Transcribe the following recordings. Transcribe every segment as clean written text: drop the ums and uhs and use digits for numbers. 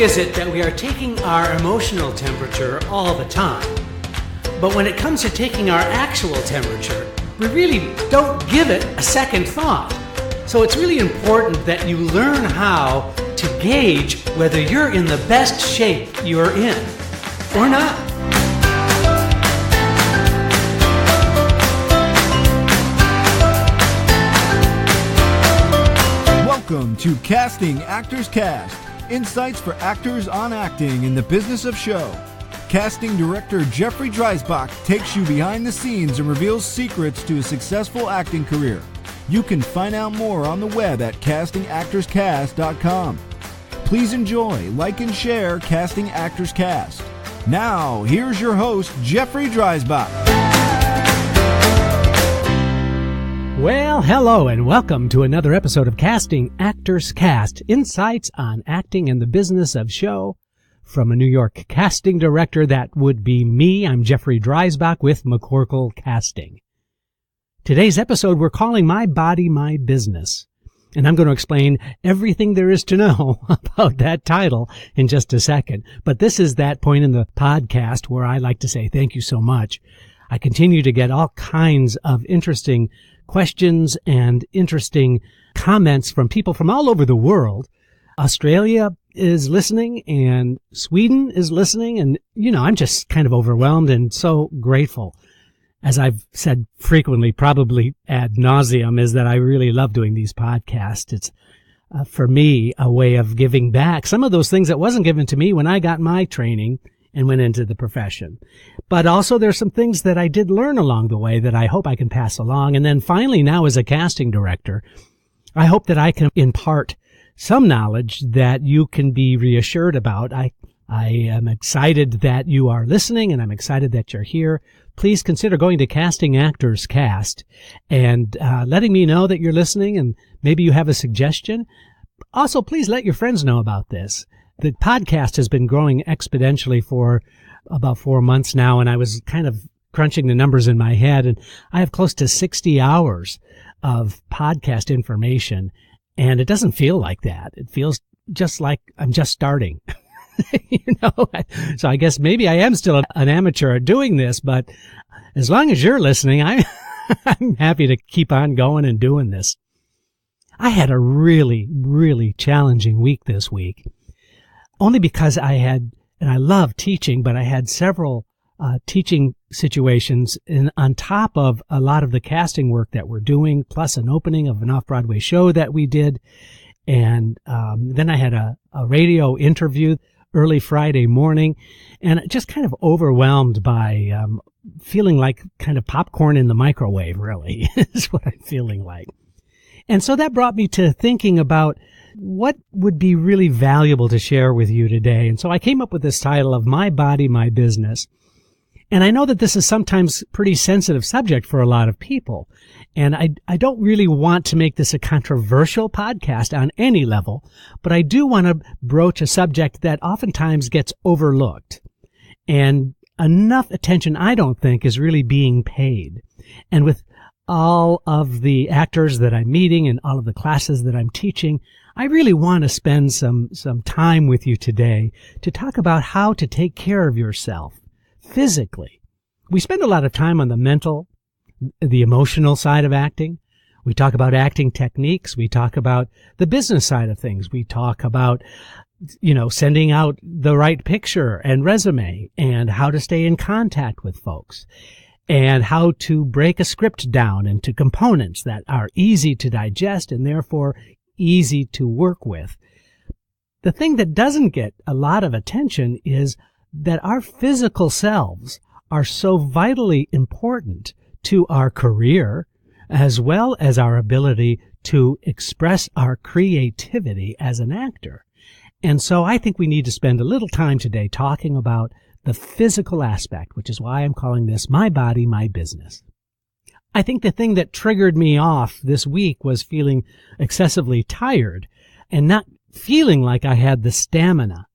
is it that we are taking our emotional temperature all the time? But when it comes to taking our actual temperature, we really don't give it a second thought. So it's really important that you learn how to gauge whether you're in the best shape you're in or not. Welcome to Casting Actors Cast, insights for actors on acting in the business of show. Casting director Jeffrey Dreisbach takes you behind the scenes and reveals secrets to a successful acting career. You can find out more on the web at castingactorscast.com. Please enjoy, like, and share Casting Actors Cast. Now, here's your host, Jeffrey Dreisbach. Well, hello and welcome to another episode of Casting Actors Cast, insights on acting and the business of show. From a New York casting director, that would be me. I'm Jeffrey Dreisbach with McCorkle Casting. Today's episode we're calling My Body, My Business. And I'm going to explain everything there is to know about that title in just a second. But this is that point in the podcast where I like to say thank you so much. I continue to get all kinds of interesting questions and interesting comments from people from all over the world. Australia is listening and Sweden is listening. And, I'm just kind of overwhelmed and so grateful. As I've said frequently, probably ad nauseum, is that I really love doing these podcasts. It's, for me, a way of giving back some of those things that wasn't given to me when I got my training and went into the profession. But also there's some things that I did learn along the way that I hope I can pass along. And then finally, now as a casting director, I hope that I can impart some knowledge that you can be reassured about. I am excited that you are listening, and I'm excited that you're here. Please consider going to Casting Actors Cast and letting me know that you're listening, and maybe you have a suggestion. Also, please let your friends know about this. The podcast has been growing exponentially for about 4 months now, and I was kind of crunching the numbers in my head, and I have close to 60 hours of podcast information, and it doesn't feel like that. It feels just like I'm just starting. So I guess maybe I am still an amateur at doing this, but as long as you're listening, I'm happy to keep on going and doing this. I had a really, really challenging week this week. Only because I love teaching, but I had several teaching situations on top of a lot of the casting work that we're doing, plus an opening of an off-Broadway show that we did. And then I had a radio interview early Friday morning, and just kind of overwhelmed by feeling like kind of popcorn in the microwave, really, is what I'm feeling like. And so that brought me to thinking about what would be really valuable to share with you today. And so I came up with this title of My Body, My Business. And I know that this is sometimes a pretty sensitive subject for a lot of people. And I don't really want to make this a controversial podcast on any level, but I do want to broach a subject that oftentimes gets overlooked. And enough attention, I don't think, is really being paid. And with all of the actors that I'm meeting and all of the classes that I'm teaching, I really want to spend some time with you today to talk about how to take care of yourself physically. We spend a lot of time on the mental, the emotional side of acting. We talk about acting techniques. We talk about the business side of things. We talk about, sending out the right picture and resume and how to stay in contact with folks and how to break a script down into components that are easy to digest and therefore easy to work with. The thing that doesn't get a lot of attention is that our physical selves are so vitally important to our career as well as our ability to express our creativity as an actor. And so I think we need to spend a little time today talking about the physical aspect, which is why I'm calling this My Body, My Business. I think the thing that triggered me off this week was feeling excessively tired and not feeling like I had the stamina.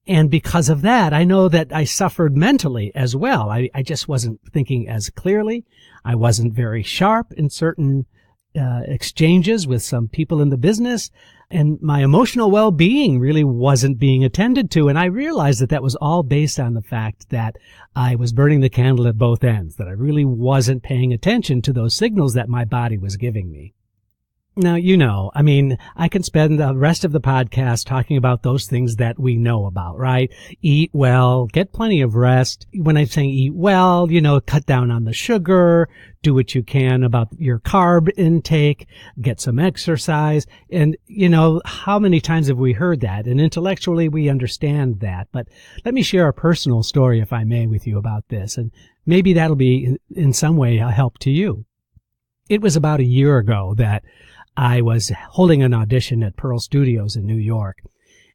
And because of that, I know that I suffered mentally as well. I just wasn't thinking as clearly. I wasn't very sharp in certain exchanges with some people in the business, and my emotional well-being really wasn't being attended to. And I realized that that was all based on the fact that I was burning the candle at both ends, that I really wasn't paying attention to those signals that my body was giving me. Now, I can spend the rest of the podcast talking about those things that we know about, right? Eat well, get plenty of rest. When I'm saying eat well, cut down on the sugar, do what you can about your carb intake, get some exercise. And, how many times have we heard that? And intellectually, we understand that. But let me share a personal story, if I may, with you about this. And maybe that'll be in some way a help to you. It was about a year ago that I was holding an audition at Pearl Studios in New York.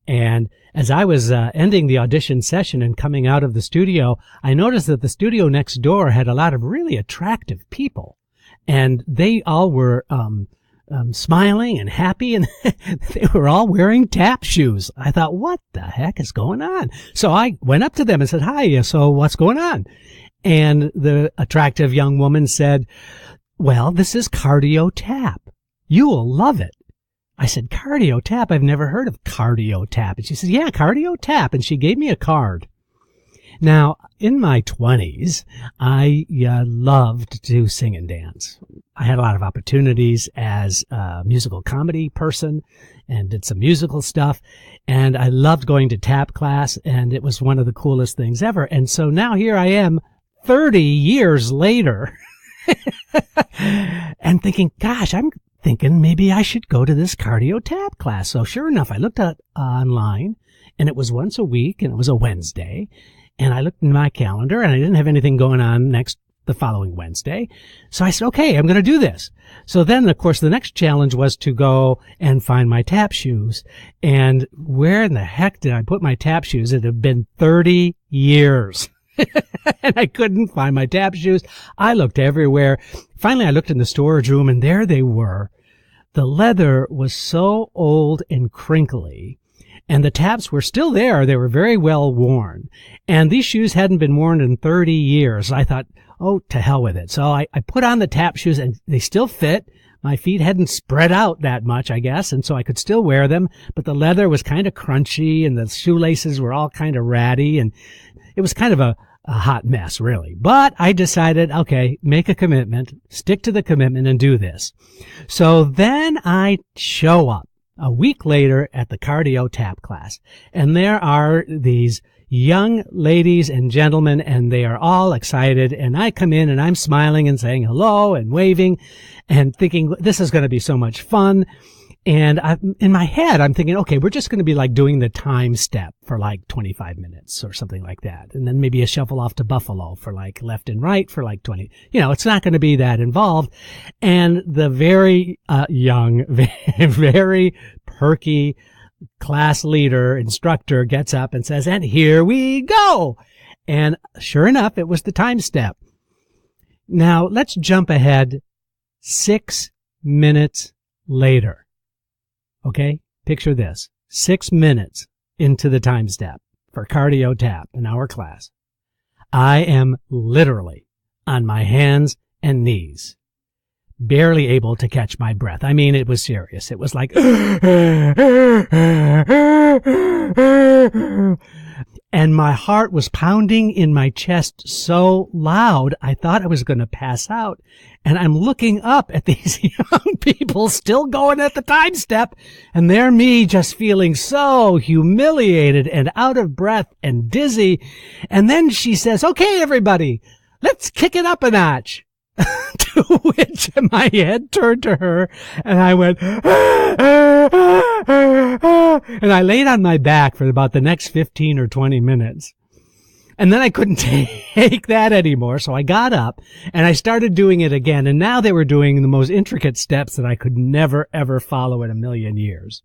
And as I was ending the audition session and coming out of the studio, I noticed that the studio next door had a lot of really attractive people. And they all were smiling and happy, and they were all wearing tap shoes. I thought, what the heck is going on? So I went up to them and said, hi, so what's going on? And the attractive young woman said, well, this is cardio tap. You will love it. I said, cardio tap? I've never heard of cardio tap. And she said, yeah, cardio tap. And she gave me a card. Now, in my 20s, I loved to sing and dance. I had a lot of opportunities as a musical comedy person and did some musical stuff. And I loved going to tap class, and it was one of the coolest things ever. And so now here I am 30 years later and thinking, gosh, I'm thinking maybe I should go to this cardio tap class. So sure enough, I looked up online, and it was once a week, and it was a Wednesday. And I looked in my calendar, and I didn't have anything going on the following Wednesday. So I said, okay, I'm going to do this. So then, of course, the next challenge was to go and find my tap shoes. And where in the heck did I put my tap shoes? It had been 30 years. And I couldn't find my tap shoes. I looked everywhere. Finally, I looked in the storage room, and there they were. The leather was so old and crinkly, and the taps were still there. They were very well worn. And these shoes hadn't been worn in 30 years. I thought, oh, to hell with it. So I put on the tap shoes, and they still fit. My feet hadn't spread out that much, I guess, and so I could still wear them. But the leather was kind of crunchy, and the shoelaces were all kind of ratty, and it was kind of a hot mess, really. But I decided, okay, make a commitment, stick to the commitment, and do this. So then I show up a week later at the cardio tap class, and there are these young ladies and gentlemen, and they are all excited, and I come in and I'm smiling and saying hello and waving and thinking this is going to be so much fun. And in my head, I'm thinking, okay, we're just going to be like doing the time step for like 25 minutes or something like that. And then maybe a shuffle off to Buffalo for like left and right for like 20. It's not going to be that involved. And the very young, very perky class leader, instructor gets up and says, and here we go. And sure enough, it was the time step. Now let's jump ahead 6 minutes later. Okay, picture this. 6 minutes into the time step for cardio tap in our class. I am literally on my hands and knees, barely able to catch my breath. I mean, it was serious. It was like, and my heart was pounding in my chest so loud, I thought I was going to pass out. And I'm looking up at these young people still going at the time step, and they're me just feeling so humiliated and out of breath and dizzy. And then she says, okay, everybody, let's kick it up a notch. To which my head turned to her, and I went, and I laid on my back for about the next 15 or 20 minutes. And then I couldn't take that anymore, so I got up, and I started doing it again, and now they were doing the most intricate steps that I could never, ever follow in a million years.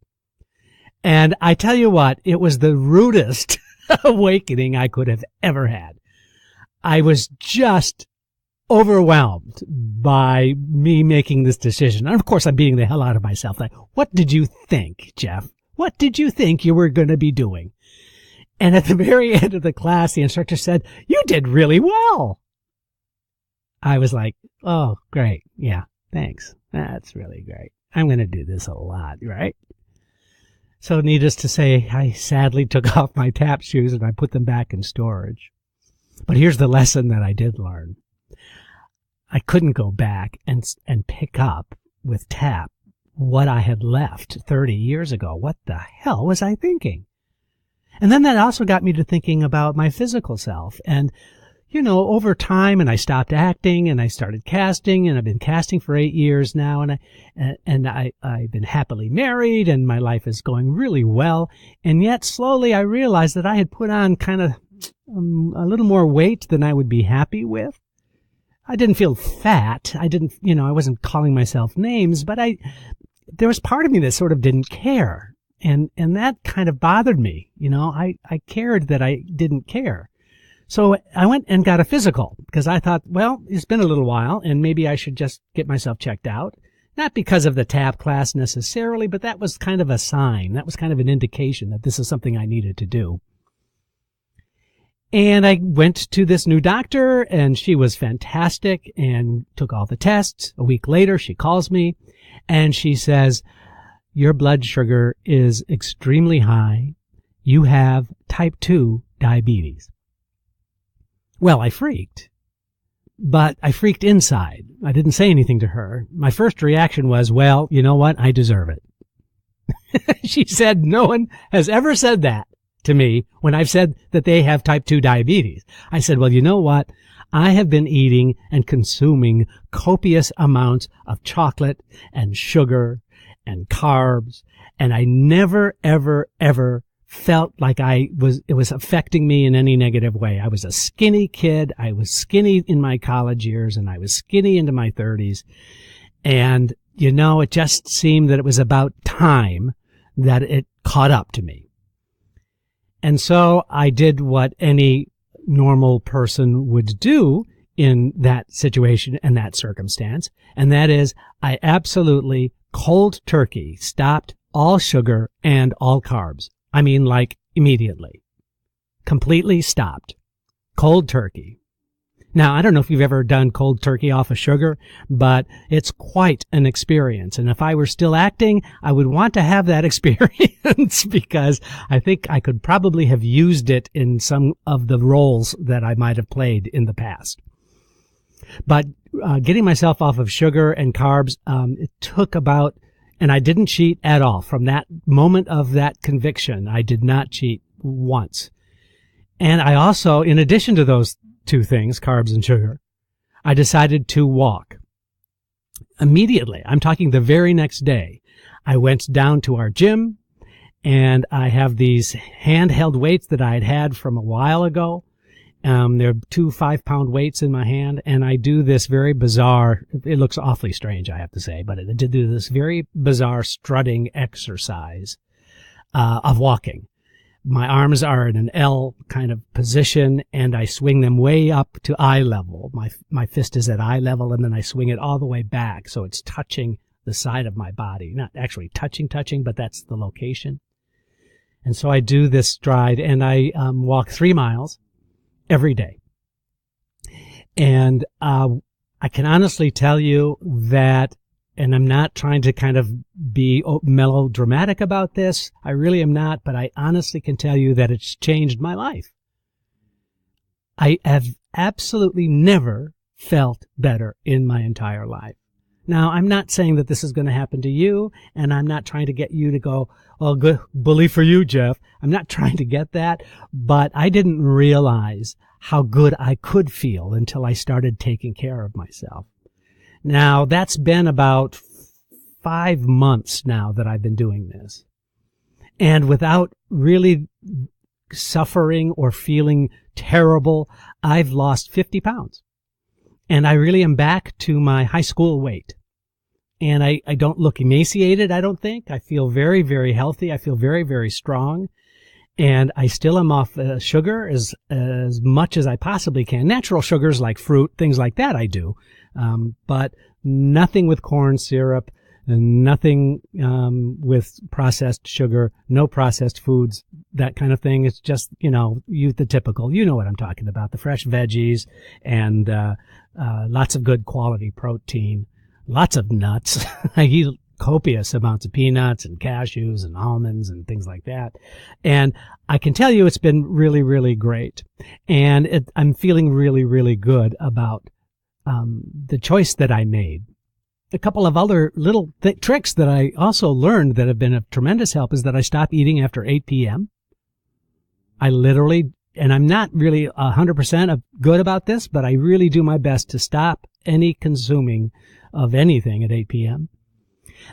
And I tell you what, it was the rudest awakening I could have ever had. I was just overwhelmed by me making this decision. And of course, I'm beating the hell out of myself. Like, what did you think, Jeff? What did you think you were going to be doing? And at the very end of the class, the instructor said, you did really well. I was like, oh, great. Yeah, thanks. That's really great. I'm going to do this a lot, right? So needless to say, I sadly took off my tap shoes and I put them back in storage. But here's the lesson that I did learn. I couldn't go back and pick up with tap what I had left 30 years ago. What the hell was I thinking? And then that also got me to thinking about my physical self. And, you know, over time, and I stopped acting and I started casting, and I've been casting for 8 years now. And I've been happily married and my life is going really well. And yet slowly I realized that I had put on kind of a little more weight than I would be happy with. I didn't feel fat. I wasn't calling myself names, but there was part of me that sort of didn't care. And that kind of bothered me. You know, I cared that I didn't care. So I went and got a physical because I thought, well, it's been a little while and maybe I should just get myself checked out. Not because of the tap class necessarily, but that was kind of a sign. That was kind of an indication that this is something I needed to do. And I went to this new doctor and she was fantastic and took all the tests. A week later, she calls me and she says, your blood sugar is extremely high. You have type 2 diabetes. Well, I freaked, but I freaked inside. I didn't say anything to her. My first reaction was, well, you know what? I deserve it. She said, no one has ever said that to me when I've said that they have type 2 diabetes. I said, well, you know what? I have been eating and consuming copious amounts of chocolate and sugar and carbs, and I never, ever, ever felt like it was affecting me in any negative way. I was a skinny kid. I was skinny in my college years, and I was skinny into my 30s. And, you know, it just seemed that it was about time that it caught up to me. And so I did what any normal person would do in that situation and that circumstance, and that is I absolutely cold turkey stopped all sugar and all carbs. I mean, like immediately. Completely stopped. Cold turkey. Now, I don't know if you've ever done cold turkey off of sugar, but it's quite an experience. And if I were still acting, I would want to have that experience because I think I could probably have used it in some of the roles that I might have played in the past. But getting myself off of sugar and carbs, it took about, and I didn't cheat at all. From that moment of that conviction, I did not cheat once. And I also, in addition to those two things, carbs and sugar, I decided to walk. Immediately, I'm talking the very next day, I went down to our gym, and I have these handheld weights that I had had from a while ago. There are 2 5-pound weights in my hand, and I do this very bizarre, it looks awfully strange, I have to say, but I did do this very bizarre strutting exercise of walking. My arms are in an L kind of position, and I swing them way up to eye level. My fist is at eye level, and then I swing it all the way back, so it's touching the side of my body. Not actually touching, but that's the location. And so I do this stride, and I walk 3 miles. Every day. And I can honestly tell you that, and I'm not trying to kind of be melodramatic about this, I really am not, but I honestly can tell you that it's changed my life. I have absolutely never felt better in my entire life. Now, I'm not saying that this is going to happen to you, and I'm not trying to get you to go, oh, good, bully for you, Jeff. I'm not trying to get that, but I didn't realize how good I could feel until I started taking care of myself. Now, that's been about 5 months now that I've been doing this. And without really suffering or feeling terrible, I've lost 50 pounds. And I really am back to my high school weight. And I don't look emaciated, I don't think. I feel very, very healthy. I feel very, very strong. And I still am off sugar as much as I possibly can. Natural sugars like fruit, things like that I do. But nothing with corn syrup, nothing with processed sugar, no processed foods, that kind of thing. It's just, the typical, you know what I'm talking about, the fresh veggies and lots of good quality protein, lots of nuts. I eat copious amounts of peanuts and cashews and almonds and things like that. And I can tell you it's been really, really great. And I'm feeling really, really good about the choice that I made. A couple of other little tricks that I also learned that have been of tremendous help is that I stop eating after 8 p.m. I literally, and I'm not really 100% good about this, but I really do my best to stop any consuming of anything at 8 p.m.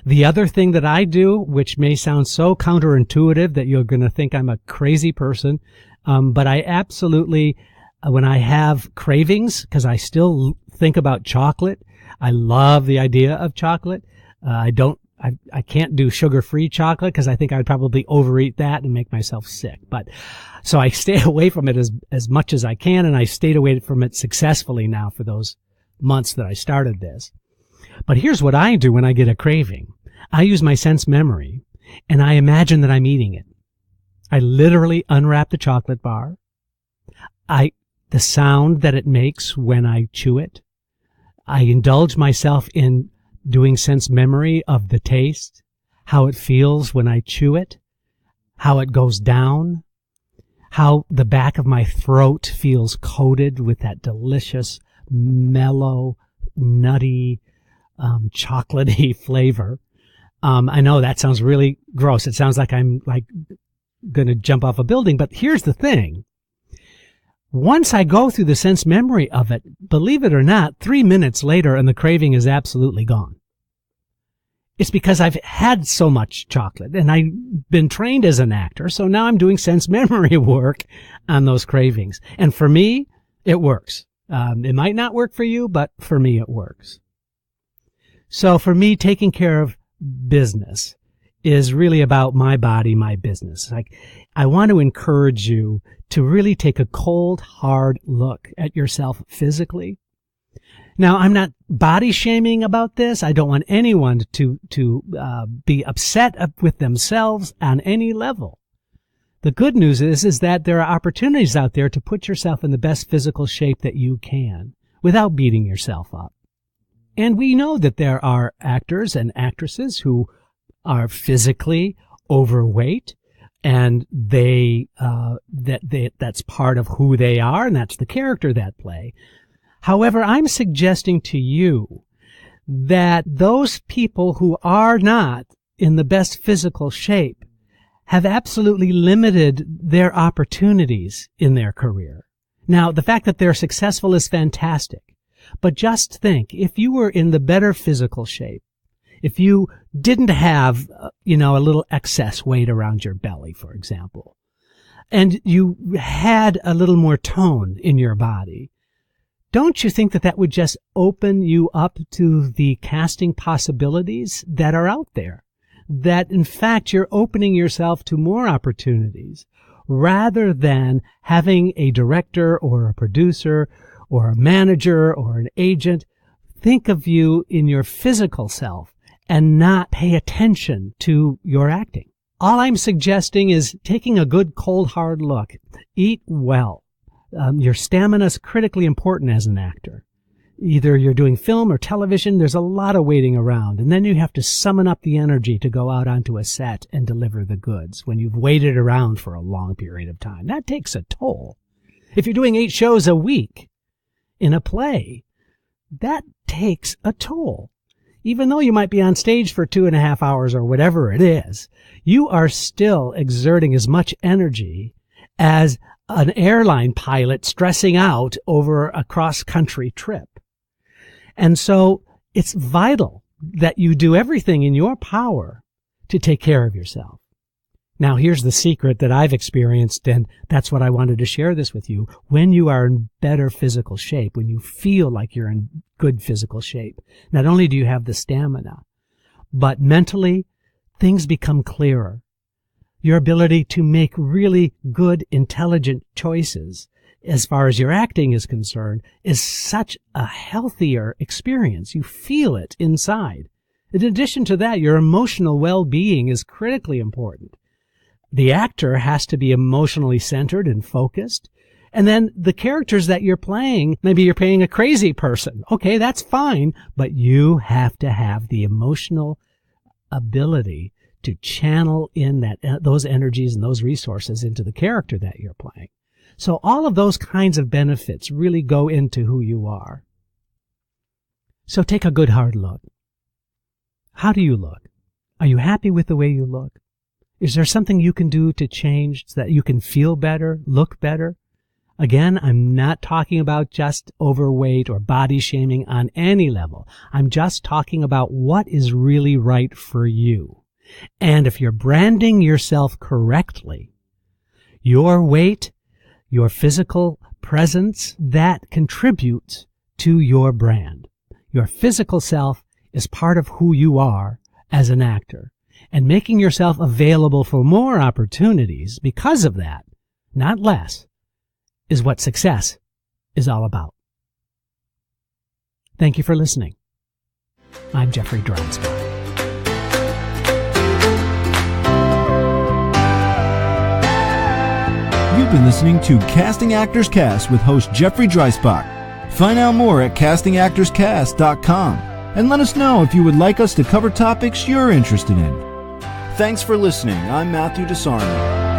The other thing that I do, which may sound so counterintuitive that you're going to think I'm a crazy person, but I absolutely, when I have cravings, because I still think about chocolate, I love the idea of chocolate. I can't do sugar-free chocolate because I think I'd probably overeat that and make myself sick. But so I stay away from it as much as I can, and I stayed away from it successfully now for those months that I started this. But here's what I do when I get a craving. I use my sense memory, and I imagine that I'm eating it. I literally unwrap the chocolate bar. The sound that it makes when I chew it. I indulge myself in doing sense memory of the taste, how it feels when I chew it, how it goes down, how the back of my throat feels coated with that delicious, mellow, nutty, chocolatey flavor. I know that sounds really gross. It sounds like I'm going to jump off a building, but here's the thing. Once I go through the sense memory of it, believe it or not, 3 minutes later and the craving is absolutely gone. It's because I've had so much chocolate and I've been trained as an actor, so now I'm doing sense memory work on those cravings. And for me, it works. It might not work for you, but for me, it works. So for me, taking care of business is really about my body, my business. I want to encourage you to really take a cold, hard look at yourself physically. Now, I'm not body shaming about this. I don't want anyone to be upset with themselves on any level. The good news is that there are opportunities out there to put yourself in the best physical shape that you can without beating yourself up. And we know that there are actors and actresses who are physically overweight, and that's part of who they are, and that's the character that play. However, I'm suggesting to you that those people who are not in the best physical shape have absolutely limited their opportunities in their career. Now, the fact that they're successful is fantastic, but just think, if you were in the better physical shape, if you didn't have, a little excess weight around your belly, for example, and you had a little more tone in your body, don't you think that would just open you up to the casting possibilities that are out there? That, in fact, you're opening yourself to more opportunities rather than having a director or a producer or a manager or an agent think of you in your physical self and not pay attention to your acting. All I'm suggesting is taking a good, cold, hard look. Eat well. Your stamina is critically important as an actor. Either you're doing film or television, there's a lot of waiting around, and then you have to summon up the energy to go out onto a set and deliver the goods when you've waited around for a long period of time. That takes a toll. If you're doing 8 shows a week in a play, that takes a toll. Even though you might be on stage for 2.5 hours or whatever it is, you are still exerting as much energy as an airline pilot stressing out over a cross-country trip. And so it's vital that you do everything in your power to take care of yourself. Now, here's the secret that I've experienced, and that's what I wanted to share this with you. When you are in better physical shape, when you feel like you're in good physical shape, not only do you have the stamina, but mentally, things become clearer. Your ability to make really good, intelligent choices as far as your acting is concerned is such a healthier experience. You feel it inside. In addition to that, your emotional well-being is critically important. The actor has to be emotionally centered and focused, And then the characters that you're playing, maybe you're playing a crazy person. Okay, that's fine, but you have to have the emotional ability to channel in those energies and those resources into the character that you're playing. So all of those kinds of benefits really go into who you are. So take a good hard look. How do you look? Are you happy with the way you look? Is there something you can do to change so that you can feel better, look better? Again, I'm not talking about just overweight or body shaming on any level. I'm just talking about what is really right for you. And if you're branding yourself correctly, your weight, your physical presence, that contributes to your brand. Your physical self is part of who you are as an actor. And making yourself available for more opportunities because of that, not less, is what success is all about. Thank you for listening. I'm Jeffrey Dreisbach. You've been listening to Casting Actors Cast with host Jeffrey Dreisbach. Find out more at castingactorscast.com and let us know if you would like us to cover topics you're interested in. Thanks for listening. I'm Matthew DeSarno.